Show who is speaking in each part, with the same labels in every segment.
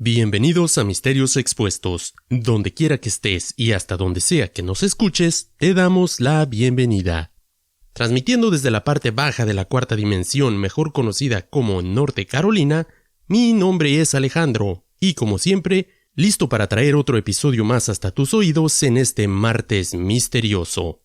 Speaker 1: Bienvenidos a Misterios Expuestos. Donde quiera que estés y hasta donde sea que nos escuches, te damos la bienvenida. Transmitiendo desde la parte baja de la cuarta dimensión, mejor conocida como Norte Carolina, mi nombre es Alejandro, y como siempre, listo para traer otro episodio más hasta tus oídos en este martes misterioso.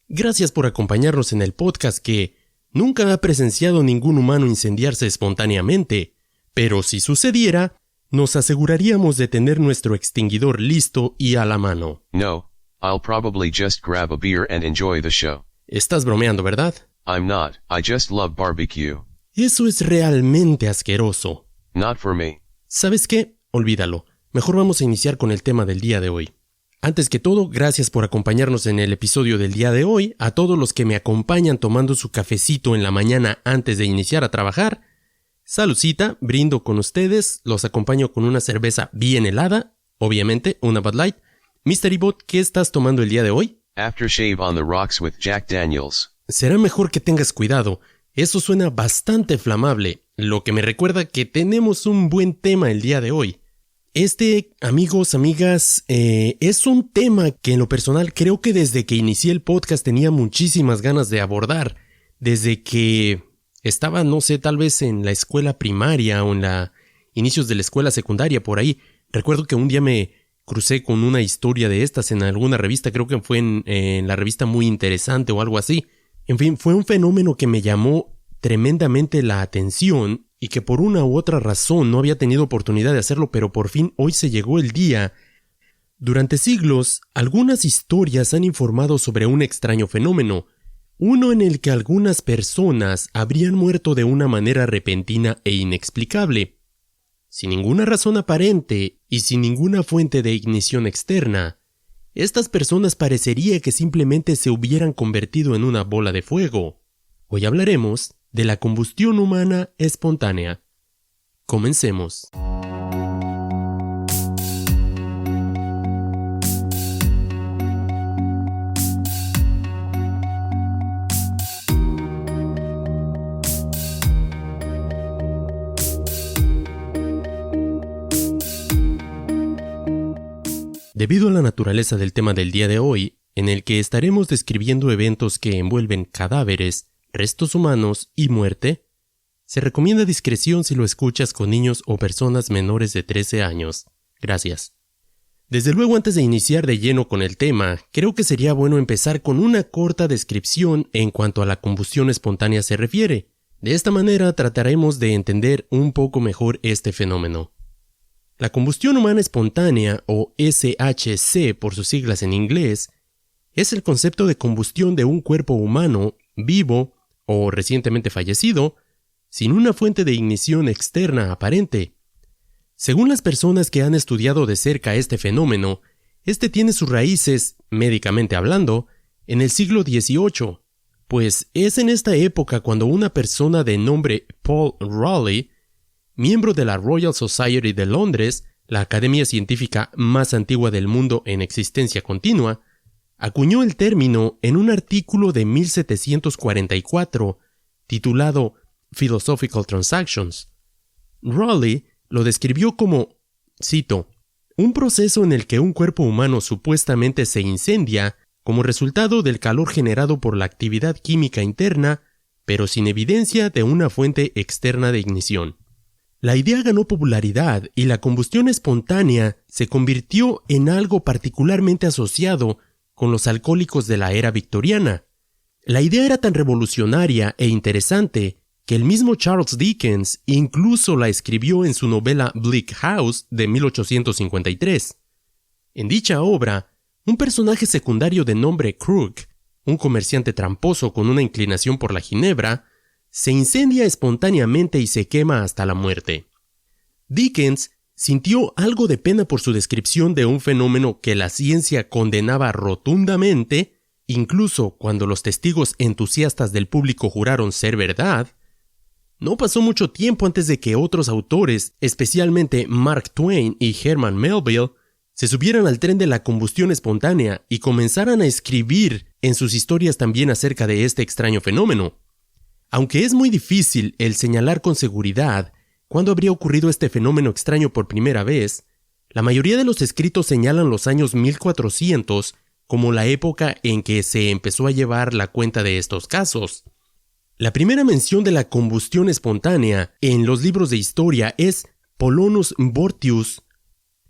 Speaker 1: Gracias por acompañarnos en el podcast que nunca ha presenciado ningún humano incendiarse espontáneamente, pero si sucediera, nos aseguraríamos de tener nuestro extinguidor listo y a la mano.
Speaker 2: No, I'll probably just grab a beer and enjoy the show.
Speaker 1: Estás bromeando, ¿verdad?
Speaker 2: I'm not, I just love barbecue.
Speaker 1: Eso es realmente asqueroso.
Speaker 2: Not for me.
Speaker 1: ¿Sabes qué? Olvídalo. Mejor vamos a iniciar con el tema del día de hoy. Antes que todo, gracias por acompañarnos en el episodio del día de hoy. A todos los que me acompañan tomando su cafecito en la mañana antes de iniciar a trabajar. Saludcita, brindo con ustedes, los acompaño con una cerveza bien helada, obviamente una Bud Light. Mystery Bot, ¿qué estás tomando el día de hoy?
Speaker 2: Aftershave on the rocks with Jack Daniels.
Speaker 1: Será mejor que tengas cuidado, eso suena bastante flamable, lo que me recuerda que tenemos un buen tema el día de hoy. Amigos, amigas, es un tema que en lo personal creo que desde que inicié el podcast tenía muchísimas ganas de abordar, desde que estaba, no sé, tal vez en la escuela primaria o en inicios de la escuela secundaria por ahí. Recuerdo que un día me crucé con una historia de estas en alguna revista, creo que fue en la revista Muy Interesante o algo así. En fin, fue un fenómeno que me llamó tremendamente la atención y que por una u otra razón no había tenido oportunidad de hacerlo, pero por fin hoy se llegó el día. Durante siglos, algunas historias han informado sobre un extraño fenómeno, uno en el que algunas personas habrían muerto de una manera repentina e inexplicable, sin ninguna razón aparente y sin ninguna fuente de ignición externa. Estas personas parecería que simplemente se hubieran convertido en una bola de fuego. Hoy hablaremos de la combustión humana espontánea. Comencemos. Debido a la naturaleza del tema del día de hoy, en el que estaremos describiendo eventos que envuelven cadáveres, restos humanos y muerte, se recomienda discreción si lo escuchas con niños o personas menores de 13 años. Gracias. Desde luego, antes de iniciar de lleno con el tema, creo que sería bueno empezar con una corta descripción en cuanto a la combustión espontánea se refiere. De esta manera trataremos de entender un poco mejor este fenómeno. La combustión humana espontánea, o SHC por sus siglas en inglés, es el concepto de combustión de un cuerpo humano, vivo o recientemente fallecido, sin una fuente de ignición externa aparente. Según las personas que han estudiado de cerca este fenómeno, este tiene sus raíces, médicamente hablando, en el siglo XVIII, pues es en esta época cuando una persona de nombre Paul Raleigh, miembro de la Royal Society de Londres, la academia científica más antigua del mundo en existencia continua, acuñó el término en un artículo de 1744 titulado Philosophical Transactions. Raleigh lo describió como, cito, un proceso en el que un cuerpo humano supuestamente se incendia como resultado del calor generado por la actividad química interna, pero sin evidencia de una fuente externa de ignición. La idea ganó popularidad y la combustión espontánea se convirtió en algo particularmente asociado con los alcohólicos de la era victoriana. La idea era tan revolucionaria e interesante que el mismo Charles Dickens incluso la escribió en su novela Bleak House de 1853. En dicha obra, un personaje secundario de nombre Crook, un comerciante tramposo con una inclinación por la ginebra, se incendia espontáneamente y se quema hasta la muerte. Dickens sintió algo de pena por su descripción de un fenómeno que la ciencia condenaba rotundamente, incluso cuando los testigos entusiastas del público juraron ser verdad. No pasó mucho tiempo antes de que otros autores, especialmente Mark Twain y Herman Melville, se subieran al tren de la combustión espontánea y comenzaran a escribir en sus historias también acerca de este extraño fenómeno. Aunque es muy difícil el señalar con seguridad cuándo habría ocurrido este fenómeno extraño por primera vez, la mayoría de los escritos señalan los años 1400 como la época en que se empezó a llevar la cuenta de estos casos. La primera mención de la combustión espontánea en los libros de historia es Polonius Bortius.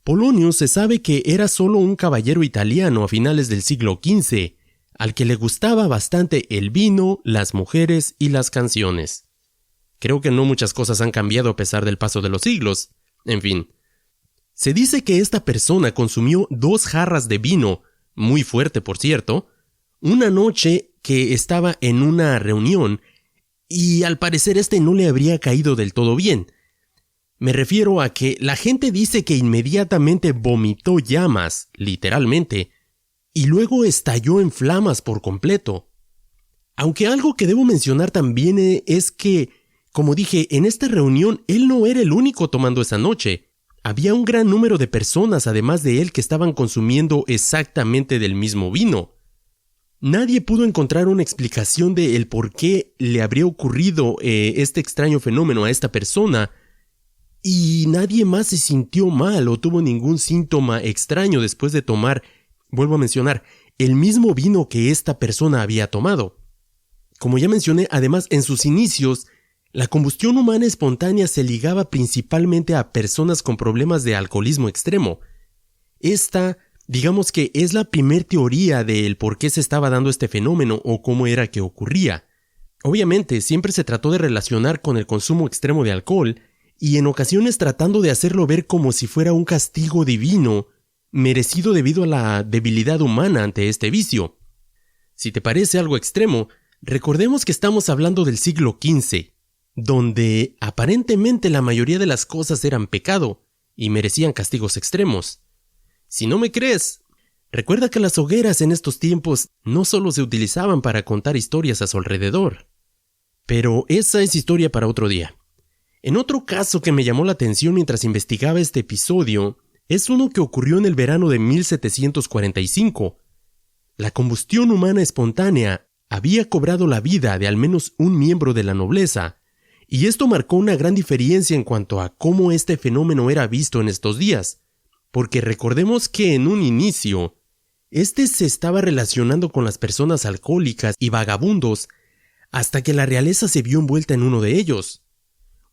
Speaker 1: Polonius se sabe que era solo un caballero italiano a finales del siglo XV, al que le gustaba bastante el vino, las mujeres y las canciones. Creo que no muchas cosas han cambiado a pesar del paso de los siglos. En fin. Se dice que esta persona consumió 2 jarras de vino, muy fuerte por cierto, una noche que estaba en una reunión y al parecer no le habría caído del todo bien. Me refiero a que la gente dice que inmediatamente vomitó llamas, literalmente, y luego estalló en flamas por completo. Aunque algo que debo mencionar también es que, como dije, en esta reunión él no era el único tomando esa noche. Había un gran número de personas además de él que estaban consumiendo exactamente del mismo vino. Nadie pudo encontrar una explicación de el por qué le habría ocurrido este extraño fenómeno a esta persona, y nadie más se sintió mal o tuvo ningún síntoma extraño después de tomar, vuelvo a mencionar, el mismo vino que esta persona había tomado. Como ya mencioné, además, en sus inicios, la combustión humana espontánea se ligaba principalmente a personas con problemas de alcoholismo extremo. Esta, digamos que es la primer teoría del por qué se estaba dando este fenómeno o cómo era que ocurría. Obviamente, siempre se trató de relacionar con el consumo extremo de alcohol y en ocasiones tratando de hacerlo ver como si fuera un castigo divino, merecido debido a la debilidad humana ante este vicio. Si te parece algo extremo, recordemos que estamos hablando del siglo XV, donde aparentemente la mayoría de las cosas eran pecado y merecían castigos extremos. Si no me crees, recuerda que las hogueras en estos tiempos no solo se utilizaban para contar historias a su alrededor. Pero esa es historia para otro día. En otro caso que me llamó la atención mientras investigaba este episodio, es uno que ocurrió en el verano de 1745. La combustión humana espontánea había cobrado la vida de al menos un miembro de la nobleza, y esto marcó una gran diferencia en cuanto a cómo este fenómeno era visto en estos días, porque recordemos que en un inicio, se estaba relacionando con las personas alcohólicas y vagabundos, hasta que la realeza se vio envuelta en uno de ellos.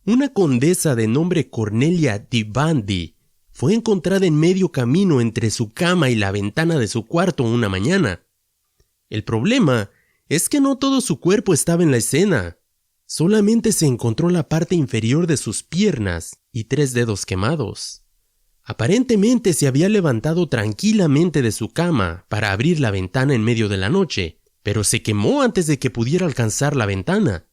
Speaker 1: Una condesa de nombre Cornelia di Bandi fue encontrada en medio camino entre su cama y la ventana de su cuarto una mañana. El problema es que no todo su cuerpo estaba en la escena. Solamente se encontró la parte inferior de sus piernas y 3 dedos quemados. Aparentemente se había levantado tranquilamente de su cama para abrir la ventana en medio de la noche, pero se quemó antes de que pudiera alcanzar la ventana.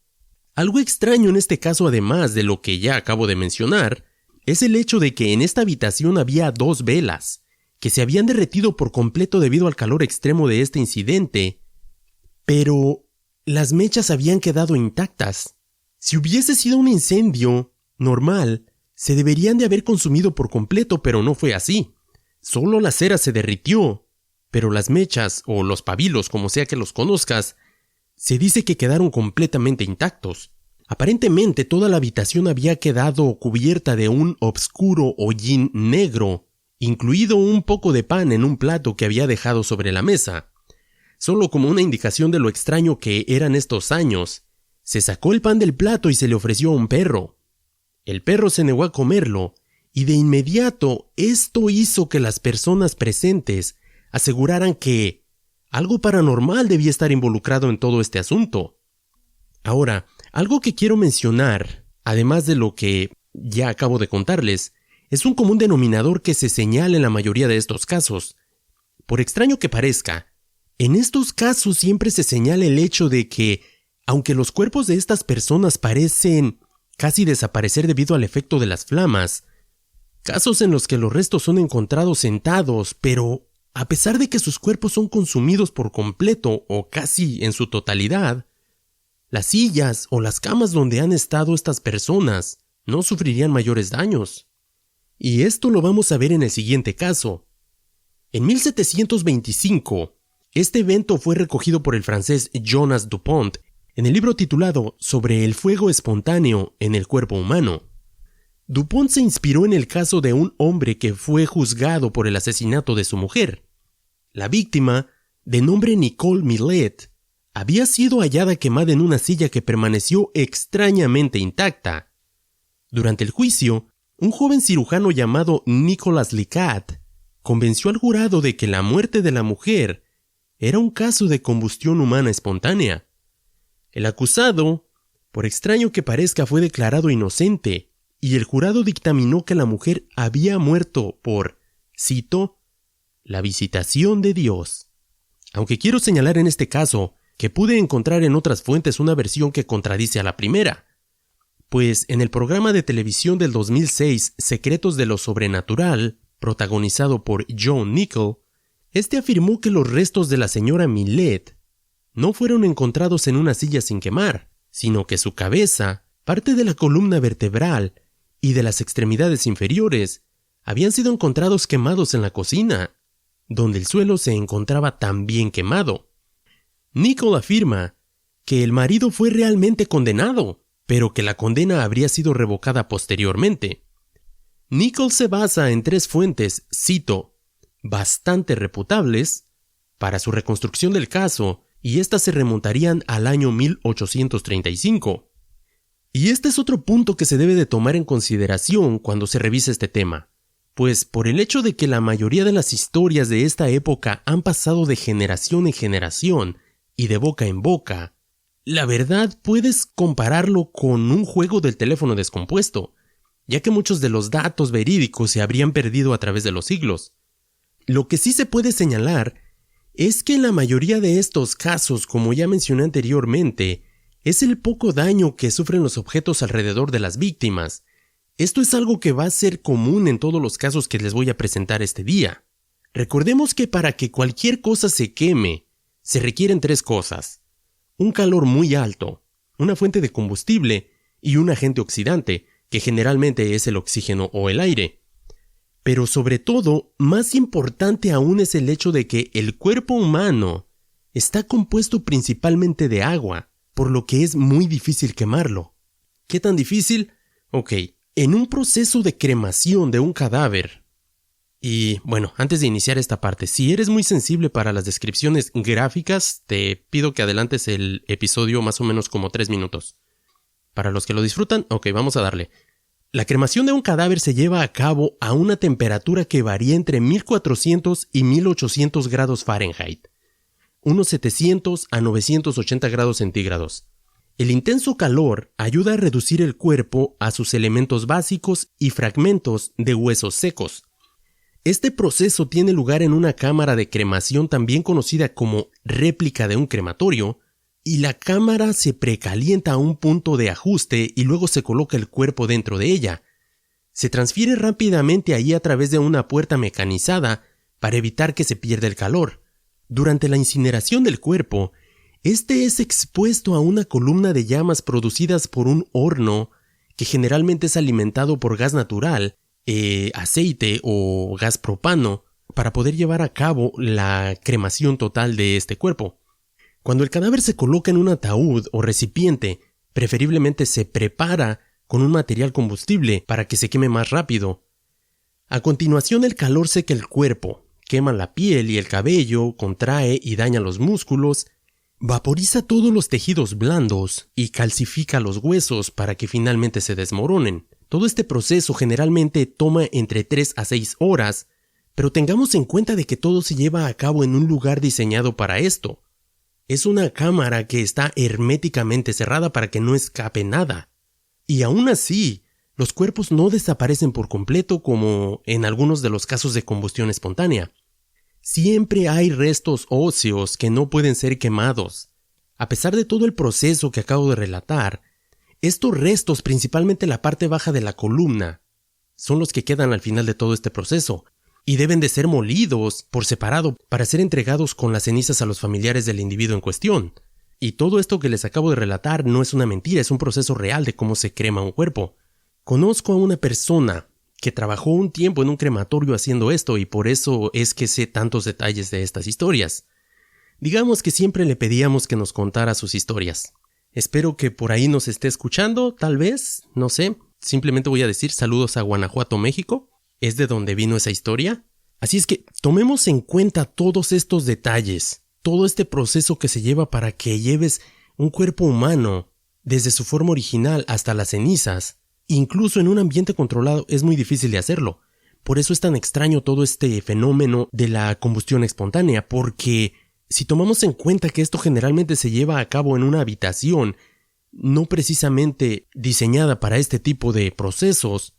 Speaker 1: Algo extraño en este caso, además de lo que ya acabo de mencionar, es el hecho de que en esta habitación había 2 velas, que se habían derretido por completo debido al calor extremo de este incidente, pero las mechas habían quedado intactas. Si hubiese sido un incendio normal, se deberían de haber consumido por completo, pero no fue así. Solo la cera se derritió, pero las mechas, o los pabilos, como sea que los conozcas, se dice que quedaron completamente intactos. Aparentemente toda la habitación había quedado cubierta de un obscuro hollín negro, incluido un poco de pan en un plato que había dejado sobre la mesa. Solo como una indicación de lo extraño que eran estos años, se sacó el pan del plato y se le ofreció a un perro. El perro se negó a comerlo, y de inmediato esto hizo que las personas presentes aseguraran que algo paranormal debía estar involucrado en todo este asunto. Ahora, algo que quiero mencionar, además de lo que ya acabo de contarles, es un común denominador que se señala en la mayoría de estos casos. Por extraño que parezca, en estos casos siempre se señala el hecho de que, aunque los cuerpos de estas personas parecen casi desaparecer debido al efecto de las flamas, casos en los que los restos son encontrados sentados, pero a pesar de que sus cuerpos son consumidos por completo o casi en su totalidad, las sillas o las camas donde han estado estas personas no sufrirían mayores daños. Y esto lo vamos a ver en el siguiente caso. En 1725, este evento fue recogido por el francés Jonas Dupont en el libro titulado Sobre el fuego espontáneo en el cuerpo humano. Dupont se inspiró en el caso de un hombre que fue juzgado por el asesinato de su mujer. La víctima, de nombre Nicole Millet, había sido hallada quemada en una silla que permaneció extrañamente intacta. Durante el juicio, un joven cirujano llamado Nicholas Licat convenció al jurado de que la muerte de la mujer era un caso de combustión humana espontánea. El acusado, por extraño que parezca, fue declarado inocente y el jurado dictaminó que la mujer había muerto por, cito, la visitación de Dios. Aunque quiero señalar en este caso que pude encontrar en otras fuentes una versión que contradice a la primera, pues en el programa de televisión del 2006 Secretos de lo Sobrenatural, protagonizado por John Nichol, este afirmó que los restos de la señora Millet no fueron encontrados en una silla sin quemar, sino que su cabeza, parte de la columna vertebral y de las extremidades inferiores habían sido encontrados quemados en la cocina, donde el suelo se encontraba también quemado. Nichol afirma que el marido fue realmente condenado, pero que la condena habría sido revocada posteriormente. Nichol se basa en 3 fuentes, cito, bastante reputables, para su reconstrucción del caso, y estas se remontarían al año 1835. Y este es otro punto que se debe de tomar en consideración cuando se revisa este tema, pues por el hecho de que la mayoría de las historias de esta época han pasado de generación en generación y de boca en boca, la verdad puedes compararlo con un juego del teléfono descompuesto, ya que muchos de los datos verídicos se habrían perdido a través de los siglos. Lo que sí se puede señalar es que en la mayoría de estos casos, como ya mencioné anteriormente, es el poco daño que sufren los objetos alrededor de las víctimas. Esto es algo que va a ser común en todos los casos que les voy a presentar este día. Recordemos que para que cualquier cosa se queme, se requieren 3 cosas: un calor muy alto, una fuente de combustible y un agente oxidante, que generalmente es el oxígeno o el aire. Pero sobre todo, más importante aún es el hecho de que el cuerpo humano está compuesto principalmente de agua, por lo que es muy difícil quemarlo. ¿Qué tan difícil? Ok, en un proceso de cremación de un cadáver. Y bueno, antes de iniciar esta parte, si eres muy sensible para las descripciones gráficas, te pido que adelantes el episodio más o menos como 3 minutos. Para los que lo disfrutan, ok, vamos a darle. La cremación de un cadáver se lleva a cabo a una temperatura que varía entre 1400 y 1800 grados Fahrenheit, unos 700 a 980 grados centígrados. El intenso calor ayuda a reducir el cuerpo a sus elementos básicos y fragmentos de huesos secos. Este proceso tiene lugar en una cámara de cremación también conocida como réplica de un crematorio, y la cámara se precalienta a un punto de ajuste y luego se coloca el cuerpo dentro de ella. Se transfiere rápidamente allí a través de una puerta mecanizada para evitar que se pierda el calor. Durante la incineración del cuerpo, este es expuesto a una columna de llamas producidas por un horno que generalmente es alimentado por gas natural, aceite o gas propano, para poder llevar a cabo la cremación total de este cuerpo. Cuando el cadáver se coloca en un ataúd o recipiente, preferiblemente se prepara con un material combustible para que se queme más rápido. A continuación, el calor seca el cuerpo, quema la piel y el cabello, contrae y daña los músculos, vaporiza todos los tejidos blandos y calcifica los huesos para que finalmente se desmoronen. Todo este proceso generalmente toma entre 3 a 6 horas, pero tengamos en cuenta de que todo se lleva a cabo en un lugar diseñado para esto. Es una cámara que está herméticamente cerrada para que no escape nada. Y aún así, los cuerpos no desaparecen por completo como en algunos de los casos de combustión espontánea. Siempre hay restos óseos que no pueden ser quemados. A pesar de todo el proceso que acabo de relatar, estos restos, principalmente la parte baja de la columna, son los que quedan al final de todo este proceso, y deben de ser molidos por separado para ser entregados con las cenizas a los familiares del individuo en cuestión. Y todo esto que les acabo de relatar no es una mentira, es un proceso real de cómo se crema un cuerpo. Conozco a una persona que trabajó un tiempo en un crematorio haciendo esto y por eso es que sé tantos detalles de estas historias. Digamos que siempre le pedíamos que nos contara sus historias. Espero que por ahí nos esté escuchando, tal vez, no sé. simplemente voy a decir saludos a Guanajuato, México. Es de donde vino esa historia. Así es que tomemos en cuenta todos estos detalles, todo este proceso que se lleva para que lleves un cuerpo humano desde su forma original hasta las cenizas. Incluso en un ambiente controlado es muy difícil de hacerlo. Por eso es tan extraño todo este fenómeno de la combustión espontánea, porque si tomamos en cuenta que esto generalmente se lleva a cabo en una habitación no precisamente diseñada para este tipo de procesos,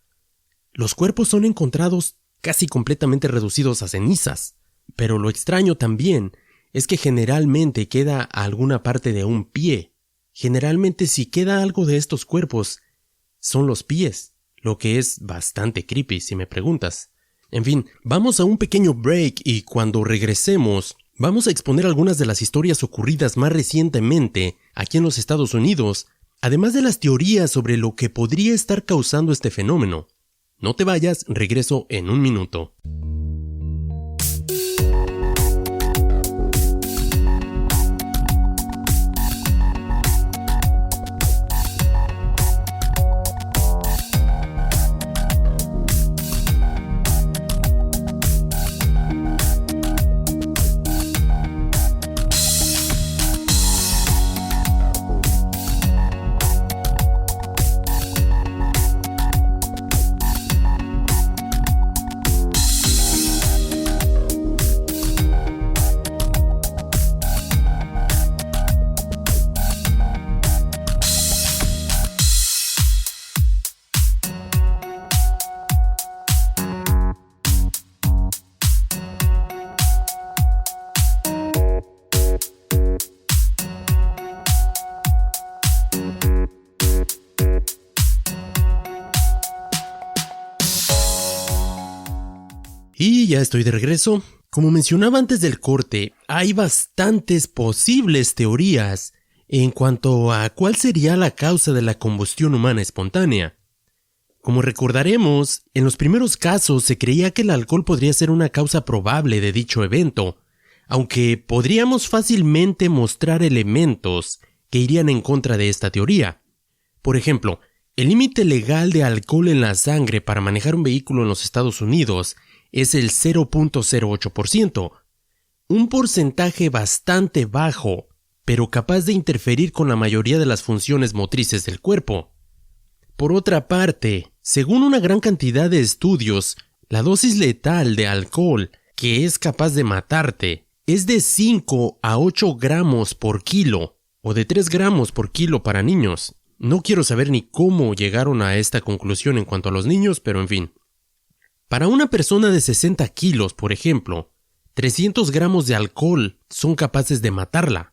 Speaker 1: los cuerpos son encontrados casi completamente reducidos a cenizas. Pero lo extraño también es que generalmente queda alguna parte de un pie. Generalmente si queda algo de estos cuerpos son los pies, lo que es bastante creepy si me preguntas. En fin, vamos a un pequeño break y cuando regresemos vamos a exponer algunas de las historias ocurridas más recientemente aquí en los Estados Unidos, además de las teorías sobre lo que podría estar causando este fenómeno. No te vayas, regreso en un minuto. Y ya estoy de regreso. Como mencionaba antes del corte, hay bastantes posibles teorías en cuanto a cuál sería la causa de la combustión humana espontánea. Como recordaremos, en los primeros casos se creía que el alcohol podría ser una causa probable de dicho evento, aunque podríamos fácilmente mostrar elementos que irían en contra de esta teoría. Por ejemplo, el límite legal de alcohol en la sangre para manejar un vehículo en los Estados Unidos es el 0.08%, un porcentaje bastante bajo, pero capaz de interferir con la mayoría de las funciones motrices del cuerpo. Por otra parte, según una gran cantidad de estudios, la dosis letal de alcohol que es capaz de matarte es de 5 a 8 gramos por kilo, o de 3 gramos por kilo para niños. No quiero saber ni cómo llegaron a esta conclusión en cuanto a los niños, pero en fin. Para una persona de 60 kilos, por ejemplo, 300 gramos de alcohol son capaces de matarla,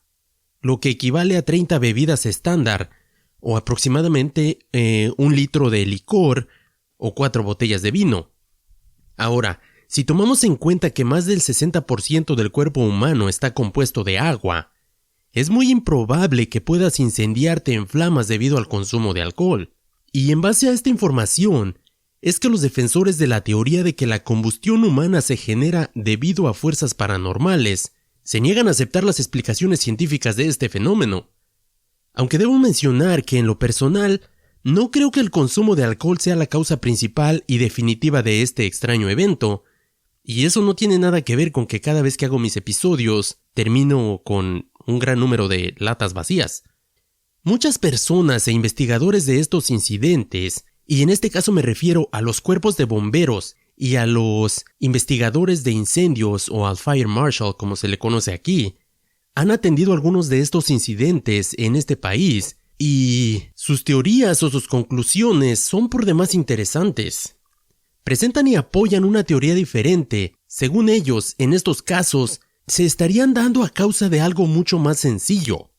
Speaker 1: lo que equivale a 30 bebidas estándar, o aproximadamente 1 litro de licor o 4 botellas de vino. Ahora, si tomamos en cuenta que más del 60% del cuerpo humano está compuesto de agua, es muy improbable que puedas incendiarte en flamas debido al consumo de alcohol. Y en base a esta información, es que los defensores de la teoría de que la combustión humana se genera debido a fuerzas paranormales se niegan a aceptar las explicaciones científicas de este fenómeno. Aunque debo mencionar que en lo personal, no creo que el consumo de alcohol sea la causa principal y definitiva de este extraño evento, y eso no tiene nada que ver con que cada vez que hago mis episodios termino con un gran número de latas vacías. Muchas personas e investigadores de estos incidentes, y en este caso me refiero a los cuerpos de bomberos y a los investigadores de incendios o al Fire Marshal como se le conoce aquí, han atendido algunos de estos incidentes en este país y sus teorías o sus conclusiones son por demás interesantes. Presentan y apoyan una teoría diferente. Según ellos, en estos casos, se estarían dando a causa de algo mucho más sencillo.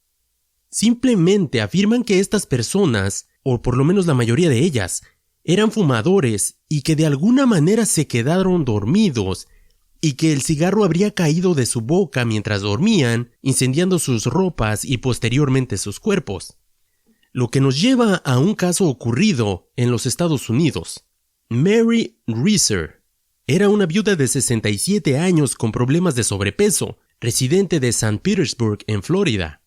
Speaker 1: Simplemente afirman que estas personas, o por lo menos la mayoría de ellas, eran fumadores y que de alguna manera se quedaron dormidos y que el cigarro habría caído de su boca mientras dormían, incendiando sus ropas y posteriormente sus cuerpos. Lo que nos lleva a un caso ocurrido en los Estados Unidos. Mary Reeser era una viuda de 67 años con problemas de sobrepeso, residente de St. Petersburg, en Florida.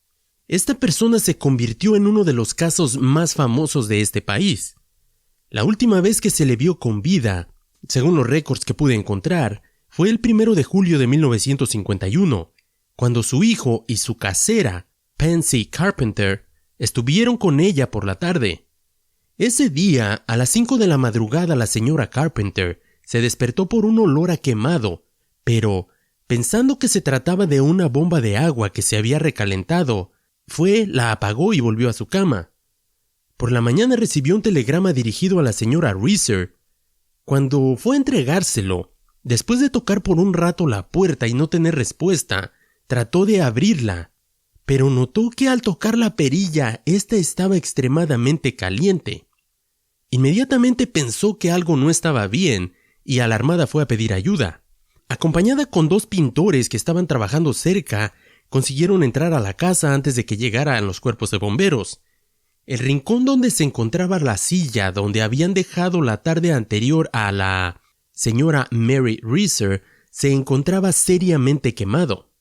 Speaker 1: Esta persona se convirtió en uno de los casos más famosos de este país. La última vez que se le vio con vida, según los récords que pude encontrar, fue el 1 de julio de 1951, cuando su hijo y su casera, Pansy Carpenter, estuvieron con ella por la tarde. Ese día, a las 5 de la madrugada, la señora Carpenter se despertó por un olor a quemado, pero, pensando que se trataba de una bomba de agua que se había recalentado, la apagó y volvió a su cama. Por la mañana recibió un telegrama dirigido a la señora Reeser. Cuando fue a entregárselo, después de tocar por un rato la puerta y no tener respuesta, trató de abrirla, pero notó que al tocar la perilla, ésta estaba extremadamente caliente. Inmediatamente pensó que algo no estaba bien y alarmada fue a pedir ayuda. Acompañada con 2 pintores que estaban trabajando cerca, consiguieron entrar a la casa antes de que llegaran los cuerpos de bomberos. El rincón donde se encontraba la silla donde habían dejado la tarde anterior a la señora Mary Reeser se encontraba seriamente quemado.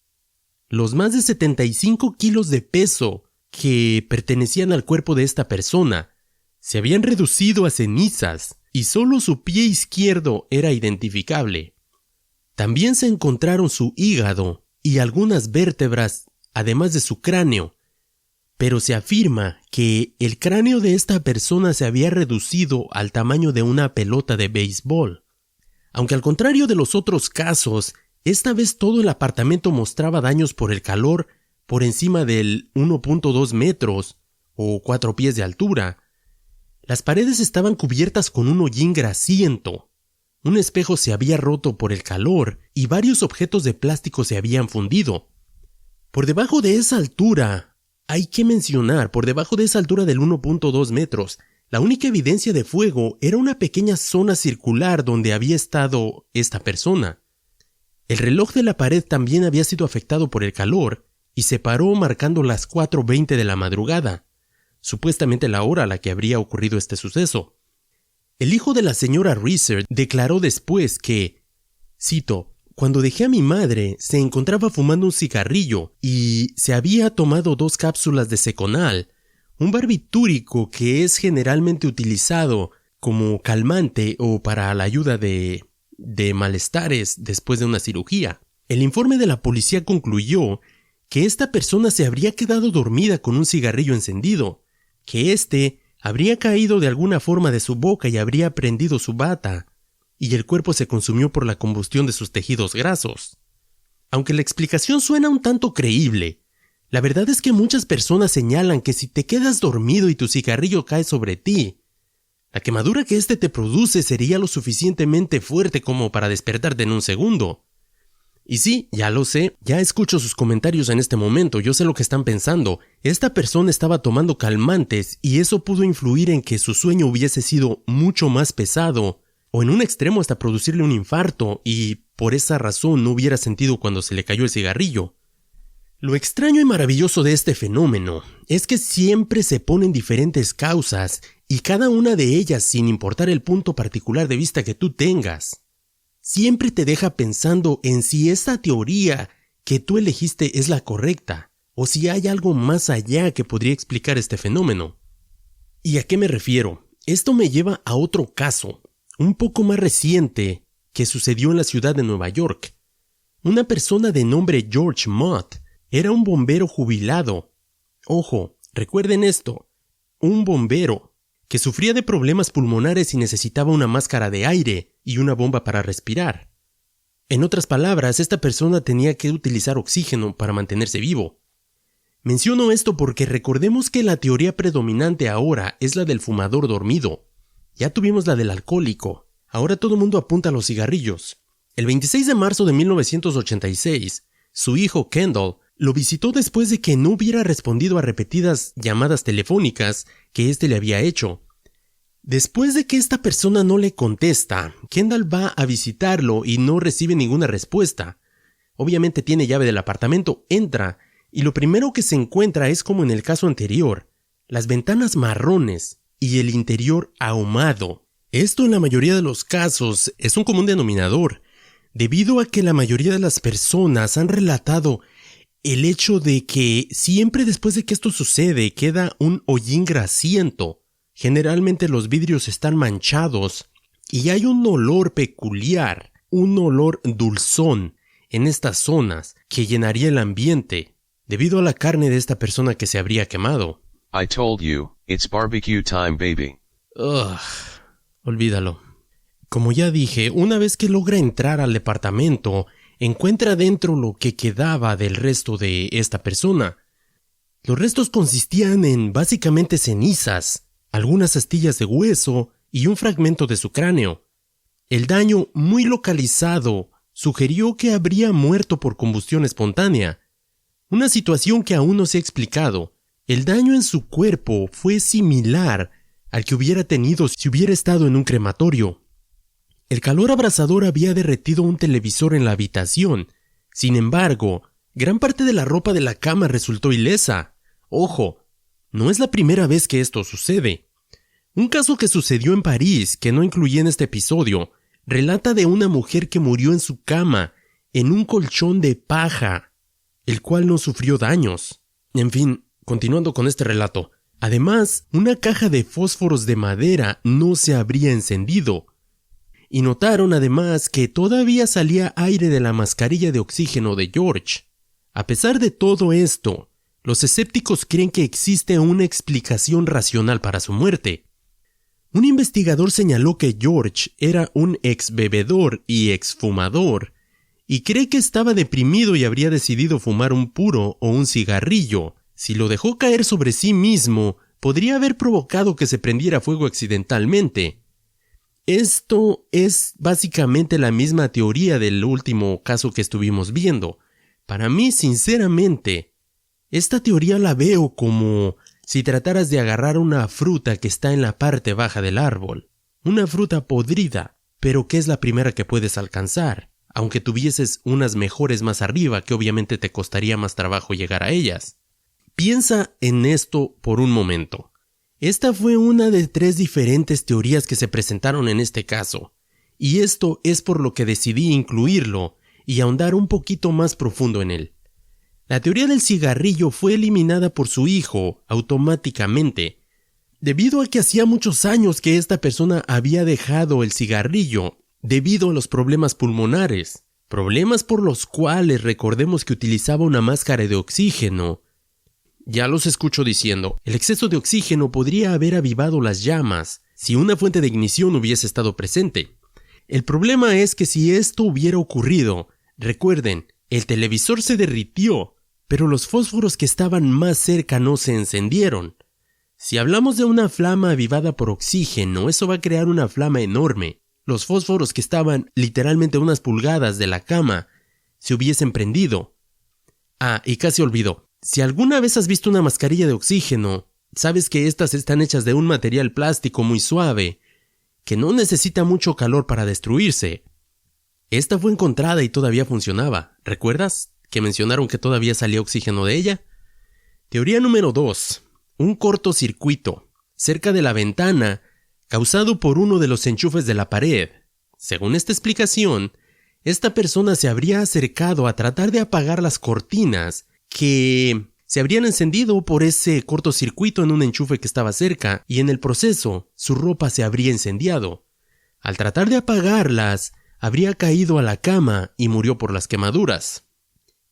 Speaker 1: Los más de 75 kilos de peso que pertenecían al cuerpo de esta persona se habían reducido a cenizas y solo su pie izquierdo era identificable. También se encontraron su hígado y algunas vértebras, además de su cráneo, pero se afirma que el cráneo de esta persona se había reducido al tamaño de una pelota de béisbol. Aunque al contrario de los otros casos, esta vez todo el apartamento mostraba daños por el calor por encima del 1.2 metros o 4 pies de altura. Las paredes estaban cubiertas con un hollín grasiento. Un espejo se había roto por el calor y varios objetos de plástico se habían fundido. Por debajo de esa altura, hay que mencionar, por debajo de esa altura del 1.2 metros, la única evidencia de fuego era una pequeña zona circular donde había estado esta persona. El reloj de la pared también había sido afectado por el calor y se paró marcando las 4:20 de la madrugada, supuestamente la hora a la que habría ocurrido este suceso. El hijo de la señora Reeser declaró después que, cito, cuando dejé a mi madre, se encontraba fumando un cigarrillo y se había tomado 2 cápsulas de Seconal, un barbitúrico que es generalmente utilizado como calmante o para la ayuda de malestares después de una cirugía. El informe de la policía concluyó que esta persona se habría quedado dormida con un cigarrillo encendido, que éste habría caído de alguna forma de su boca y habría prendido su bata, y el cuerpo se consumió por la combustión de sus tejidos grasos. Aunque la explicación suena un tanto creíble, la verdad es que muchas personas señalan que si te quedas dormido y tu cigarrillo cae sobre ti, la quemadura que éste te produce sería lo suficientemente fuerte como para despertarte en un segundo. Y sí, ya lo sé, ya escucho sus comentarios en este momento, yo sé lo que están pensando. Esta persona estaba tomando calmantes y eso pudo influir en que su sueño hubiese sido mucho más pesado, o en un extremo hasta producirle un infarto, y por esa razón no hubiera sentido cuando se le cayó el cigarrillo. Lo extraño y maravilloso de este fenómeno es que siempre se ponen diferentes causas y cada una de ellas, sin importar el punto particular de vista que tú tengas, siempre te deja pensando en si esta teoría que tú elegiste es la correcta o si hay algo más allá que podría explicar este fenómeno. ¿Y a qué me refiero? Esto me lleva a otro caso, un poco más reciente, que sucedió en la ciudad de Nueva York. Una persona de nombre George Mott era un bombero jubilado. Ojo, recuerden esto, un bombero que sufría de problemas pulmonares y necesitaba una máscara de aire y una bomba para respirar. En otras palabras, esta persona tenía que utilizar oxígeno para mantenerse vivo. Menciono esto porque recordemos que la teoría predominante ahora es la del fumador dormido. Ya tuvimos la del alcohólico. Ahora todo el mundo apunta a los cigarrillos. El 26 de marzo de 1986, su hijo Kendall lo visitó después de que no hubiera respondido a repetidas llamadas telefónicas que éste le había hecho. Después de que esta persona no le contesta, Kendall va a visitarlo y no recibe ninguna respuesta. Obviamente tiene llave del apartamento, entra y lo primero que se encuentra es como en el caso anterior, las ventanas marrones y el interior ahumado. Esto en la mayoría de los casos es un común denominador, debido a que la mayoría de las personas han relatado el hecho de que siempre después de que esto sucede queda un hollín grasiento Generalmente los vidrios están manchados y hay un olor peculiar, un olor dulzón en estas zonas que llenaría el ambiente debido a la carne de esta persona que se habría quemado.
Speaker 2: I told you, it's barbecue time, baby.
Speaker 1: Olvídalo. Como ya dije, una vez que logra entrar al departamento, encuentra dentro lo que quedaba del resto de esta persona. Los restos consistían en básicamente cenizas, algunas astillas de hueso y un fragmento de su cráneo. El daño, muy localizado, sugirió que habría muerto por combustión espontánea. Una situación que aún no se ha explicado. El daño en su cuerpo fue similar al que hubiera tenido si hubiera estado en un crematorio. El calor abrasador había derretido un televisor en la habitación. Sin embargo, gran parte de la ropa de la cama resultó ilesa. Ojo, no es la primera vez que esto sucede. Un caso que sucedió en París, que no incluí en este episodio, relata de una mujer que murió en su cama, en un colchón de paja, el cual no sufrió daños. En fin, continuando con este relato. Además, una caja de fósforos de madera no se habría encendido. Y notaron además que todavía salía aire de la mascarilla de oxígeno de George. A pesar de todo esto, los escépticos creen que existe una explicación racional para su muerte. Un investigador señaló que George era un ex bebedor y ex fumador, y cree que estaba deprimido y habría decidido fumar un puro o un cigarrillo. Si lo dejó caer sobre sí mismo, podría haber provocado que se prendiera fuego accidentalmente. Esto es básicamente la misma teoría del último caso que estuvimos viendo. Para mí, sinceramente, esta teoría la veo como si trataras de agarrar una fruta que está en la parte baja del árbol. Una fruta podrida, pero que es la primera que puedes alcanzar, aunque tuvieses unas mejores más arriba que obviamente te costaría más trabajo llegar a ellas. Piensa en esto por un momento. Esta fue una de 3 diferentes teorías que se presentaron en este caso, y esto es por lo que decidí incluirlo y ahondar un poquito más profundo en él. La teoría del cigarrillo fue eliminada por su hijo automáticamente, debido a que hacía muchos años que esta persona había dejado el cigarrillo debido a los problemas pulmonares, problemas por los cuales recordemos que utilizaba una máscara de oxígeno. Ya los escucho diciendo, el exceso de oxígeno podría haber avivado las llamas si una fuente de ignición hubiese estado presente. El problema es que si esto hubiera ocurrido, recuerden, el televisor se derritió, pero los fósforos que estaban más cerca no se encendieron. Si hablamos de una flama avivada por oxígeno, eso va a crear una flama enorme. Los fósforos que estaban literalmente a unas pulgadas de la cama se hubiesen prendido. Y casi olvidó. Si alguna vez has visto una mascarilla de oxígeno, sabes que estas están hechas de un material plástico muy suave, que no necesita mucho calor para destruirse. Esta fue encontrada y todavía funcionaba. ¿Recuerdas que mencionaron que todavía salía oxígeno de ella? Teoría número 2. Un cortocircuito cerca de la ventana causado por uno de los enchufes de la pared. Según esta explicación, esta persona se habría acercado a tratar de apagar las cortinas que se habrían encendido por ese cortocircuito en un enchufe que estaba cerca, y en el proceso su ropa se habría incendiado. Al tratar de apagarlas, habría caído a la cama y murió por las quemaduras.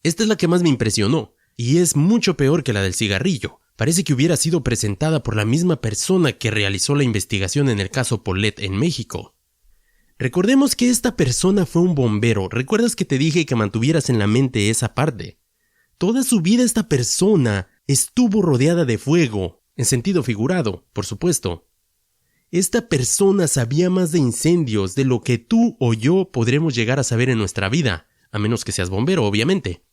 Speaker 1: Esta es la que más me impresionó, y es mucho peor que la del cigarrillo. Parece que hubiera sido presentada por la misma persona que realizó la investigación en el caso Paulette en México. Recordemos que esta persona fue un bombero. ¿Recuerdas que te dije que mantuvieras en la mente esa parte? Toda su vida esta persona estuvo rodeada de fuego, en sentido figurado, por supuesto. Esta persona sabía más de incendios de lo que tú o yo podremos llegar a saber en nuestra vida, a menos que seas bombero, obviamente.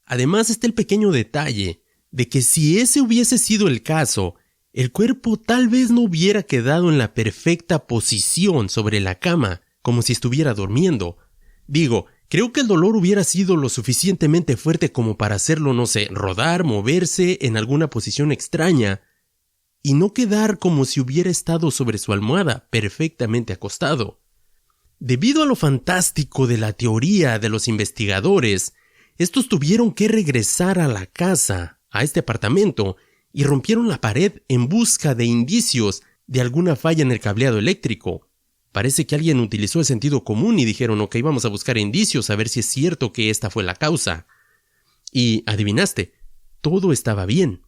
Speaker 1: Además está el pequeño detalle de que si ese hubiese sido el caso, el cuerpo tal vez no hubiera quedado en la perfecta posición sobre la cama, como si estuviera durmiendo. Digo, creo que el dolor hubiera sido lo suficientemente fuerte como para hacerlo, no sé, rodar, moverse en alguna posición extraña y no quedar como si hubiera estado sobre su almohada, perfectamente acostado. Debido a lo fantástico de la teoría de los investigadores, estos tuvieron que regresar a la casa, a este apartamento, y rompieron la pared en busca de indicios de alguna falla en el cableado eléctrico. Parece que alguien utilizó el sentido común y dijeron, ok, vamos a buscar indicios a ver si es cierto que esta fue la causa. Y adivinaste, todo estaba bien.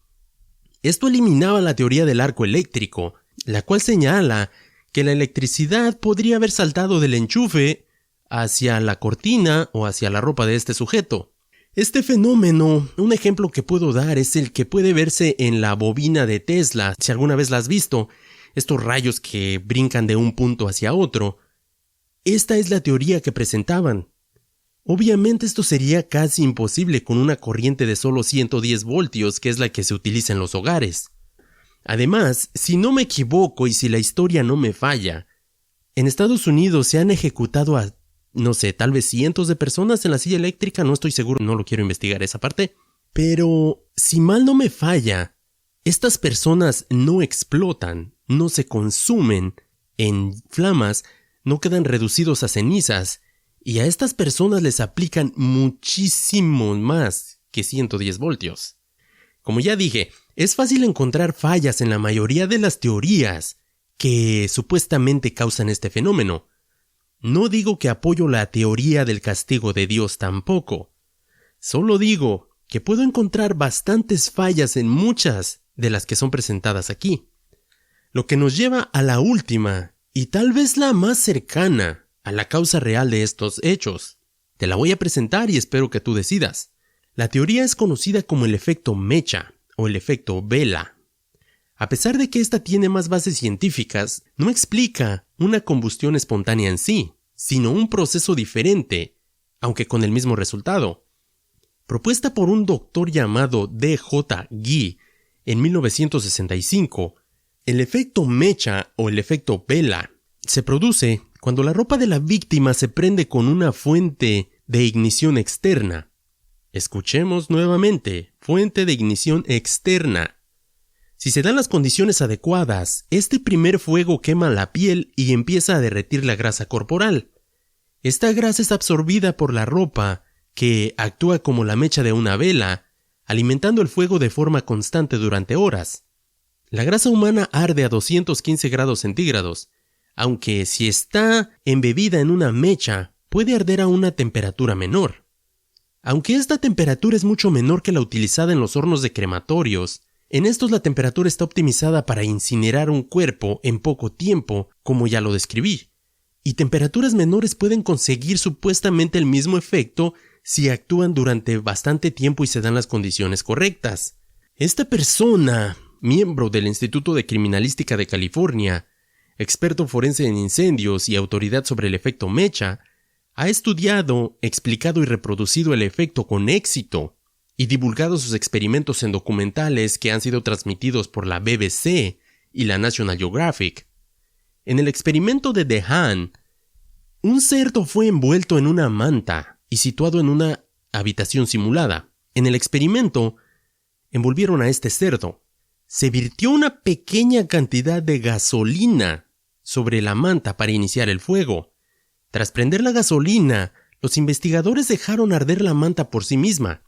Speaker 1: Esto eliminaba la teoría del arco eléctrico, la cual señala que la electricidad podría haber saltado del enchufe hacia la cortina o hacia la ropa de este sujeto. Este fenómeno, un ejemplo que puedo dar es el que puede verse en la bobina de Tesla, si alguna vez la has visto, estos rayos que brincan de un punto hacia otro. Esta es la teoría que presentaban. Obviamente esto sería casi imposible con una corriente de solo 110 voltios, que es la que se utiliza en los hogares. Además, si no me equivoco y si la historia no me falla, en Estados Unidos se han ejecutado a, no sé, tal vez cientos de personas en la silla eléctrica, no estoy seguro, no lo quiero investigar esa parte, pero si mal no me falla, estas personas no explotan, no se consumen en flamas, no quedan reducidos a cenizas, y a estas personas les aplican muchísimo más que 110 voltios. Como ya dije, es fácil encontrar fallas en la mayoría de las teorías que supuestamente causan este fenómeno. No digo que apoyo la teoría del castigo de Dios tampoco. Solo digo que puedo encontrar bastantes fallas en muchas de las que son presentadas aquí. Lo que nos lleva a la última, y tal vez la más cercana a la causa real de estos hechos. Te la voy a presentar y espero que tú decidas. La teoría es conocida como el efecto mecha o el efecto vela. A pesar de que esta tiene más bases científicas, no explica una combustión espontánea en sí, sino un proceso diferente, aunque con el mismo resultado. Propuesta por un doctor llamado D.J. Guy en 1965, el efecto mecha o el efecto vela se produce cuando la ropa de la víctima se prende con una fuente de ignición externa. Escuchemos nuevamente, fuente de ignición externa. Si se dan las condiciones adecuadas, este primer fuego quema la piel y empieza a derretir la grasa corporal. Esta grasa es absorbida por la ropa, que actúa como la mecha de una vela, alimentando el fuego de forma constante durante horas. La grasa humana arde a 215 grados centígrados, aunque si está embebida en una mecha, puede arder a una temperatura menor. Aunque esta temperatura es mucho menor que la utilizada en los hornos de crematorios, en estos la temperatura está optimizada para incinerar un cuerpo en poco tiempo, como ya lo describí. Y temperaturas menores pueden conseguir supuestamente el mismo efecto si actúan durante bastante tiempo y se dan las condiciones correctas. Esta persona, miembro del Instituto de Criminalística de California, experto forense en incendios y autoridad sobre el efecto mecha, ha estudiado, explicado y reproducido el efecto con éxito y divulgado sus experimentos en documentales que han sido transmitidos por la BBC y la National Geographic. En el experimento de DeHaan, un cerdo fue envuelto en una manta y situado en una habitación simulada. En el experimento, envolvieron a este cerdo. Se virtió una pequeña cantidad de gasolina sobre la manta para iniciar el fuego. Tras prender la gasolina, los investigadores dejaron arder la manta por sí misma.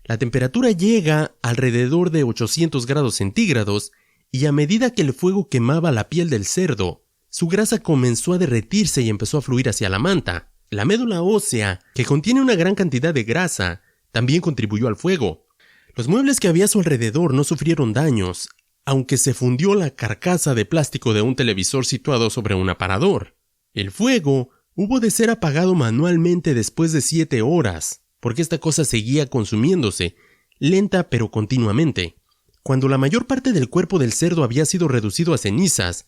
Speaker 1: La temperatura llega alrededor de 800 grados centígrados y a medida que el fuego quemaba la piel del cerdo, su grasa comenzó a derretirse y empezó a fluir hacia la manta. La médula ósea, que contiene una gran cantidad de grasa, también contribuyó al fuego. Los muebles que había a su alrededor no sufrieron daños, aunque se fundió la carcasa de plástico de un televisor situado sobre un aparador. El fuego hubo de ser apagado manualmente después de 7 horas, porque esta cosa seguía consumiéndose, lenta pero continuamente. Cuando la mayor parte del cuerpo del cerdo había sido reducido a cenizas,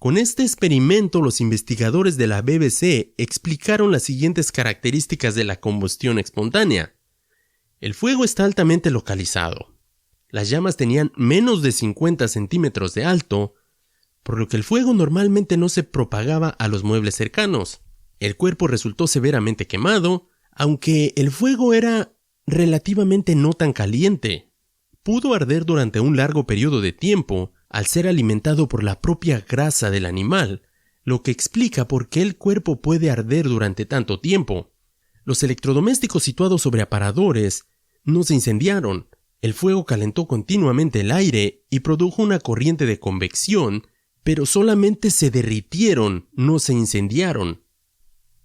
Speaker 1: con este experimento los investigadores de la BBC explicaron las siguientes características de la combustión espontánea. El fuego está altamente localizado. Las llamas tenían menos de 50 centímetros de alto, por lo que el fuego normalmente no se propagaba a los muebles cercanos. El cuerpo resultó severamente quemado, aunque el fuego era relativamente no tan caliente. Pudo arder durante un largo periodo de tiempo al ser alimentado por la propia grasa del animal, lo que explica por qué el cuerpo puede arder durante tanto tiempo. Los electrodomésticos situados sobre aparadores no se incendiaron. El fuego calentó continuamente el aire y produjo una corriente de convección pero solamente se derritieron, no se incendiaron.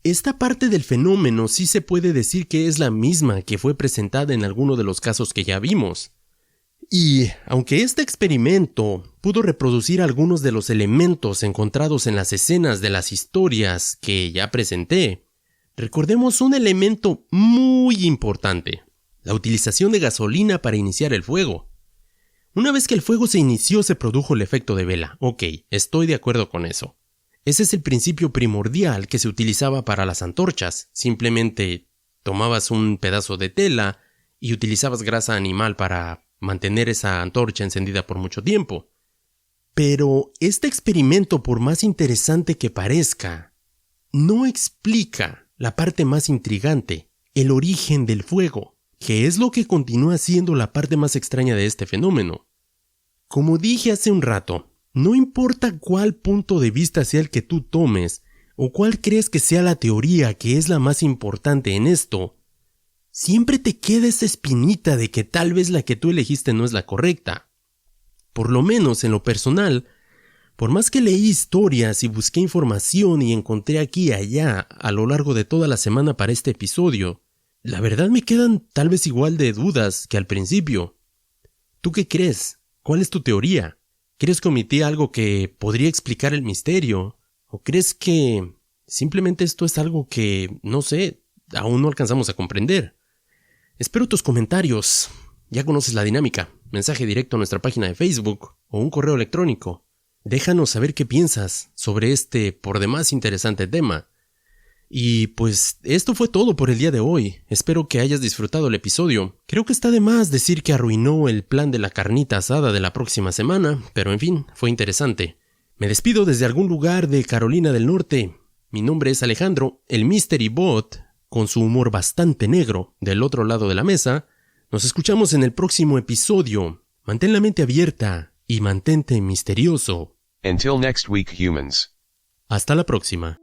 Speaker 1: Esta parte del fenómeno sí se puede decir que es la misma que fue presentada en alguno de los casos que ya vimos. Y, aunque este experimento pudo reproducir algunos de los elementos encontrados en las escenas de las historias que ya presenté, recordemos un elemento muy importante: la utilización de gasolina para iniciar el fuego. Una vez que el fuego se inició, se produjo el efecto de vela. Ok, estoy de acuerdo con eso. Ese es el principio primordial que se utilizaba para las antorchas. Simplemente tomabas un pedazo de tela y utilizabas grasa animal para mantener esa antorcha encendida por mucho tiempo. Pero este experimento, por más interesante que parezca, no explica la parte más intrigante, el origen del fuego, que es lo que continúa siendo la parte más extraña de este fenómeno. Como dije hace un rato, no importa cuál punto de vista sea el que tú tomes, o cuál crees que sea la teoría que es la más importante en esto, siempre te queda esa espinita de que tal vez la que tú elegiste no es la correcta. Por lo menos en lo personal, por más que leí historias y busqué información y encontré aquí y allá a lo largo de toda la semana para este episodio, la verdad me quedan tal vez igual de dudas que al principio. ¿Tú qué crees? ¿Cuál es tu teoría? ¿Crees que omití algo que podría explicar el misterio? ¿O crees que simplemente esto es algo que, no sé, aún no alcanzamos a comprender? Espero tus comentarios. Ya conoces la dinámica. Mensaje directo a nuestra página de Facebook o un correo electrónico. Déjanos saber qué piensas sobre este por demás interesante tema. Y pues esto fue todo por el día de hoy. Espero que hayas disfrutado el episodio. Creo que está de más decir que arruinó el plan de la carnita asada de la próxima semana, pero en fin, fue interesante. Me despido desde algún lugar de Carolina del Norte. Mi nombre es Alejandro, el Mystery Bot, con su humor bastante negro, del otro lado de la mesa. Nos escuchamos en el próximo episodio. Mantén la mente abierta y mantente misterioso.
Speaker 2: Until next week, humans.
Speaker 1: Hasta la próxima.